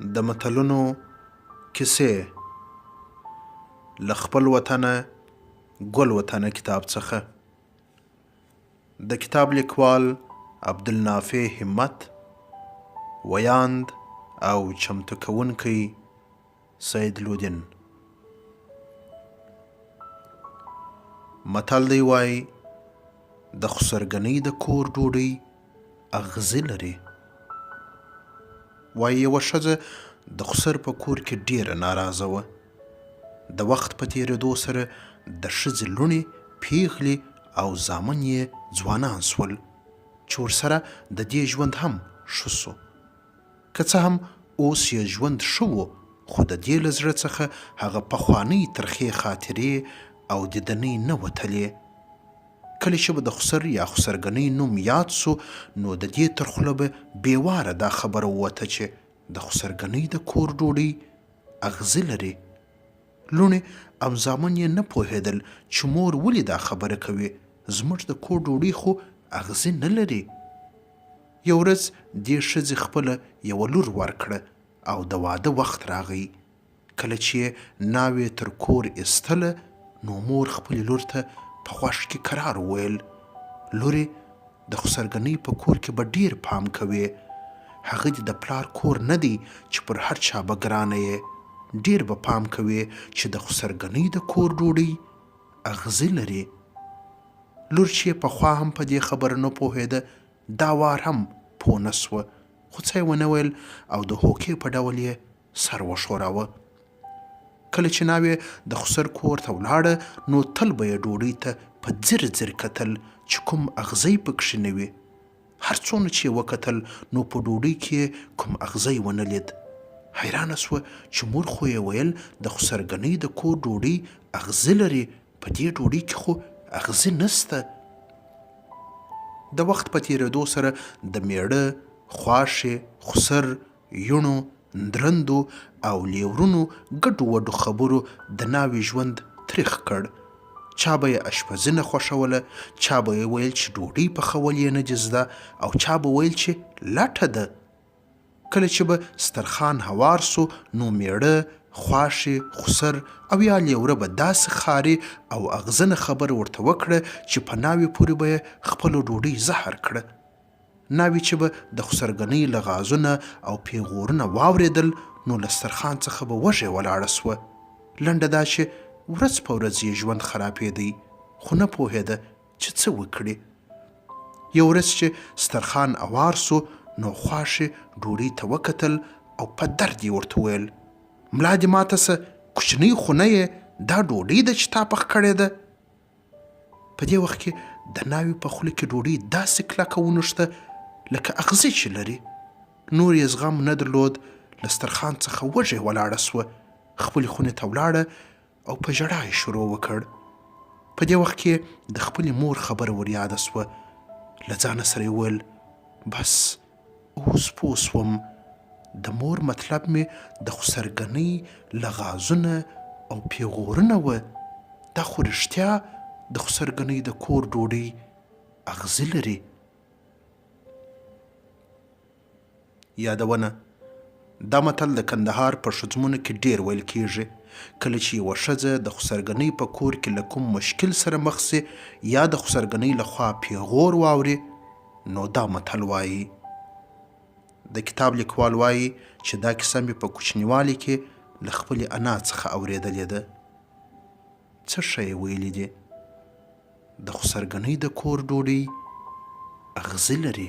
د متلونو کیسې له خپل وطنه ګل وطنه کتاب څخه. د کتاب لیکوال عبدالنافع همت، ویاند او چمتو کوونکی سید لودین. متل دی وایي د خسرګنۍ د کور ډوډۍ اغزي لري. وایي یوه ښځه د خسر په کور کې ډېره ناراضه وه. د وخت په تېرېدو سره د ښځې لوڼې پیغلې او زامن یې ځوانان سول چې ورسره د دې ژوند هم ښه سو. که څه هم اوس یې ژوند ښه و، خو د دې له زړه څخه هغه پخوانۍ ترخې خاطرې او دیدنۍ نه وتلې. کله چې به د خسر یا خسرګنۍ نوم یاد سو، نو د دې تر خوله به بېواره دا خبره ووته چې د خسرګنۍ د کور ډوډۍ اغزي لري. لوڼې او زامن یې نه پوهېدل چې مور ولې دا خبره کوي، زموږ د کور ډوډۍ خو اغزي نه لري. یو ورځ دې ښځې خپله یوه لور ورکړه او د واده وخت راغی. کله چې یې ناوې تر کور ایستله، نو مور خپلې لور ته په خوښ کې کرار وویل: لورې، د خسرګنۍ په کور کې به ډېر پام کوې. هغه دې د پلار کور نه دی چې پر هر چا به ګرانه یې. ډېر به پام کوې چې د خسرګنۍ د کور ډوډۍ اغزي لري. لور چې پخوا هم په دې خبره نه پوهېده، دا وار هم پوه نه سوه، خو څه یې ونه ویل او د هوکې په ډول یې سر وښوراوه. کله چې ناوې د خسر کور ته ولاړه، نو تل به یې ډوډۍ ته په ځیر ځیر کتل چې کوم اغزی پکښې نه وي. هر څومره چې یې وکتل، نو په ډوډۍ کې کوم اغزی ونه لید. حیرانه سوه چې مور خو یې ویل د خسرګنۍ د کور ډوډۍ اغزي لري، په دې ډوډۍ کې خو اغزي نسته. د وخت په تېرېدو سره د میړه، خواښې، خسر، یوڼو، درندو او لیورونو ګډو وډو خبرو د ناوې ژوند تریخ کړ. چا به یې اشپزي نه خوښوله، چا به یې ویل چې ډوډۍ پخول یې نه دي زده، او چا به ویل چې لټه ده. کله چې به سترخان هوار سو، نو میړه، خواښې، خسر او یا لیوره به داسې خارې او اغزنه خبره ورته وکړه چې په ناوې پورې به یې خپله ډوډۍ زهر کړه. ناوې چې به د خسرګنۍ لغازونه او پیغورونه واورېدل، نو له سترخان څخه به وږې ولاړه سوه. لنډه دا چې ورځ په ورځ یې ژوند خرابېدی، خو نه پوهېده چې څه وکړي. یو ورځ چې سترخان اوار سو، نو خواښې ډوډۍ ته وکتل او په درد یې ورته ویل: ملا دې ماته څه کوچنۍ خو نه یې، دا ډوډۍ ده چې تا پخ کړې ده. په دې وخت کې د ناوې په خوله کې ډوډۍ داسې کلکه ونښته لکه اغزي چې لري. نور یې زغم نه درلود. له سترخان څخه وږې ولاړه سوه، خپلې خونې ته ولاړه او په ژړا یې شروع وکړ. په دې وخت کې د خپلې مور خبره ور یاده سوه. له ځانه سره یې وویل: بس اوس پوه سوم، د مور مطلب مې د خسرګنۍ لغازونه او پیغورونه وه. دا خو رښتیا د خسرګنۍ د کور ډوډۍ اغزي لري. یادونه: دا متل د کندهار په ښځمنو کې ډېر ویل کېږي. کله چې یوه ښځه د خسرګنۍ په کور کې له کوم مشکل سره مخ سي، یا د خسرګنۍ لخوا پیغور واوري، نو دا متل وایي. د کتاب لیکوال وایي چې دا کیسه مې په کوچنیوالي کې له خپلې انا څخه اورېدلې ده. څه ښه یې ویلي دي: د خسرګنۍ د کور ډوډۍ اغزي لري.